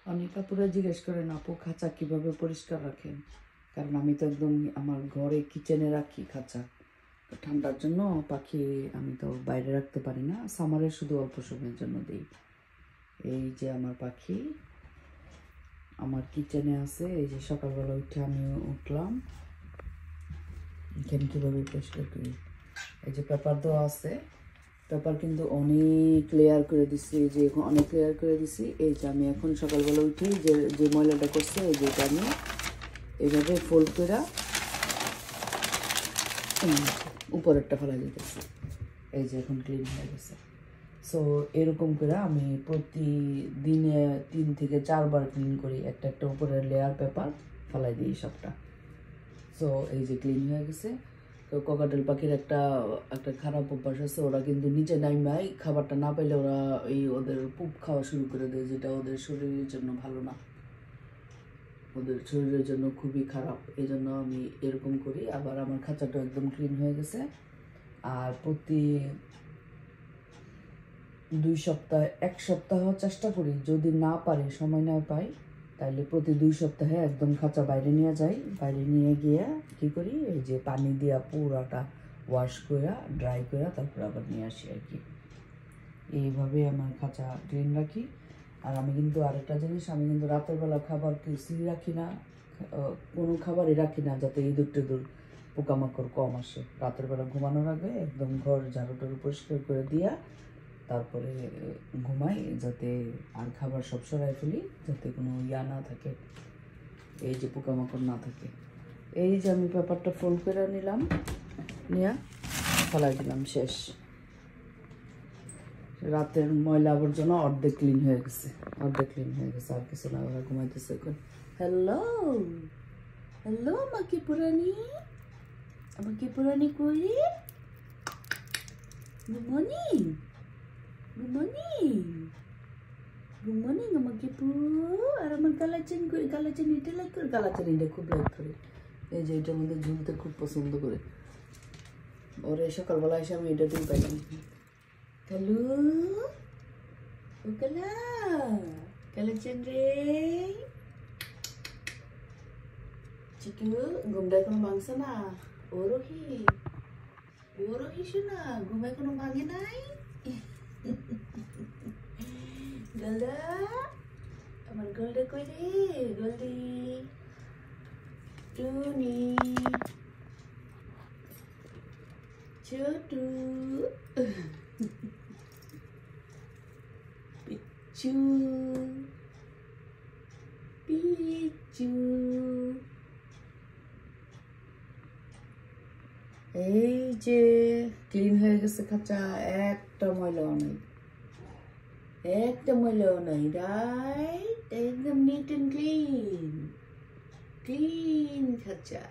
অনেক আপুরা জিজ্ঞেস করেন আপু খাঁচা কিভাবে পরিষ্কার রাখেন, কারণ আমি তো একদম আমার ঘরে কিচেনে রাখি খাঁচা। ঠান্ডার জন্য পাখি আমি তো বাইরে রাখতে পারি না, সামারে শুধু অল্প সময়ের জন্য দিই। এই যে আমার পাখি আমার কিচেনে আছে। এই যে সকালবেলা উঠে আমি উঠলাম, এখানে কীভাবে পরিষ্কার করি। এই যে পেপার দেওয়া আছে, পেপার কিন্তু অনেক লেয়ার করে দিছি, এই যে অনেক লেয়ার করে দিছি। এই যে আমি এখন সকালবেলা উঠি যে যে ময়লাটা করছে এই যেটা আমি এইভাবে ফোল্ড করে উপরেরটা ফেলা যেতেছে। এই যে এখন ক্লিন হয়ে গেছে। সো এরকম করে আমি প্রতিদিনে 3 থেকে 4 বার ক্লিন করি, একটা একটা উপরের লেয়ার পেপার ফেলাই দিই সবটা। সো এই যে ক্লিন হয়ে গেছে। তো ককাটেল পাখির একটা খারাপ অভ্যাস আছে, ওরা কিন্তু নিচে নাইমাই খাবারটা না পাইলে ওরা ওদের পুপ খাওয়া শুরু করে দেয়, যেটা ওদের শরীরের জন্য ভালো না, ওদের শরীরের জন্য খুবই খারাপ। এই জন্য আমি এরকম করি। আবার আমার খাঁচাটা একদম ক্লিন হয়ে গেছে। আর প্রতি 2 সপ্তাহ 1 সপ্তাহ চেষ্টা করি, যদি না পারি সময় না পাই তাহলে প্রতি 2 সপ্তাহে একদম খাঁচা বাইরে নিয়ে যাই। বাইরে নিয়ে গিয়ে কী করি, এই যে পানি দিয়া পুরাটা ওয়াশ করে ড্রাই করে তারপর আবার নিয়ে আসি আর কি। এইভাবে আমার খাঁচা ক্লিন রাখি। আর আমি কিন্তু আরেকটা জিনিস, আমি কিন্তু রাতের বেলা খাবার কিছুই রাখি না, কোনো খাবারই রাখি না যাতে ইঁদুর টিঁদুর পোকামাকড় কম আসে। রাতের বেলা ঘুমানোর আগে একদম ঘর ঝাড়ু টাড়ু পরিষ্কার করে দিয়া তারপরে ঘুমাই, যাতে আর খাবার সব সরাই ফেলি, যাতে কোনো না থাকে, এই যে পোকামাকড় না থাকে। এই যে আমি পেপারটা ফোল্ড করে নিলাম, নিয়ে ফেলাই দিলাম, শেষ। রাতের ময়লা আবর্জনা অর্ধেক ক্লিন হয়ে গেছে, অর্ধেক ক্লিন হয়ে গেছে। আর কিছু না, ওরা ঘুমাইতেছে এখন। হ্যালো হ্যালো মাকি পুরানি, আমাকে পুরানি কই রে? Good morning, good morning, good morning আমাকে পু। আর আমার কালাচান করে, কালাচান এটা লাইক করে, কালাচান এটা খুব লাইক করে। এই যে এটার মধ্যে ঝুলতে খুব পছন্দ করে। ওরে সকালবেলা এসে আমি এটা দিয়ে পাইলাম। হ্যালো ও কালা, কালাচান রে চিকু, ঘুমটা এখনো ভাঙছে না? ওরহি ওরহি শোনা, ঘুম এখনো ভাঙে নাই? গলা আমার গোল্ডে কই রে? গোল্ডি টুনি ছোটু পিচ্চু পিচ্চু। এই যে ক্লিন হয়ে গেছে খাঁচা, একটা ময়লাও নেই, একটা ময়লাও নাই। রাইট, একদম নিট অ্যান্ড ক্লিন, ক্লিন খাঁচা।